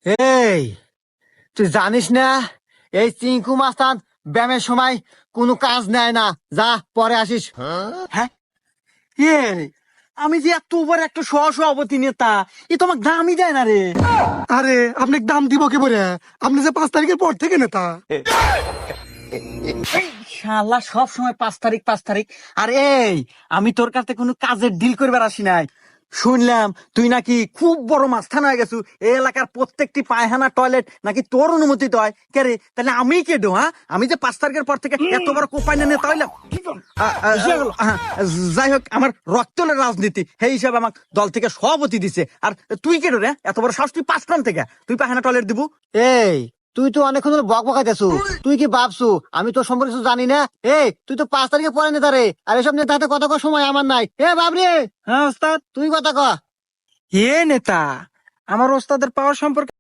এই, তুই জানিস না এই চিঙ্কু মাস্তান ব্যায়ামের সময় কোনো কাজ নেয় না। যা পরে আসিস। হ্যাঁ এ আমি যে এত বড় একটা সভাপতি নেতা, এ তো আমাকে দামই দেয় না রে। আরে আপনাকে দাম দিব কি বলে? আপনি যে 5 তারিখের পর থেকে নেতা। শালা সব সময় 5 তারিখ 5 তারিখ। আর এই, আমি তোর কাছে কোনো কাজের ডিল করবার আসি নাই। শুনলাম তুই নাকি খুব বড় মাস্তান হয়ে গেছু, এই এলাকার প্রত্যেকটি পায়খানা টয়লেট নাকি তোর অনুমতি হয়। কে রে, তাহলে আমি কে ডো? হ্যাঁ, আমি যে 5 তারিখের পর থেকে এত বড় কোপাইনা নেতা হইলাম। যাই হোক, আমার রক্তলের রাজনীতি সেই হিসাবে আমাকে দল থেকে সভাপতি দিছে। আর তুই কে রে, এত বড় সাহস? তুই 5 থেকে তুই পায়খানা টয়লেট দিব? এই, তুই তো অনেকক্ষণ ধরে বক বকাইতেছু। তুই কি ভাবছু আমি তোর সম্পর্কে কিছু জানি না? এই, তুই তো 5 তারিখে পরে নেতা রে। আর এসব নেতা হাতে কথা কর সময় আমার নাই। এ বাবরে, হ্যাঁ ওস্তাদ। তুই কথা ক। এ নেতা, আমার ওস্তাদের পাওয়ার সম্পর্কে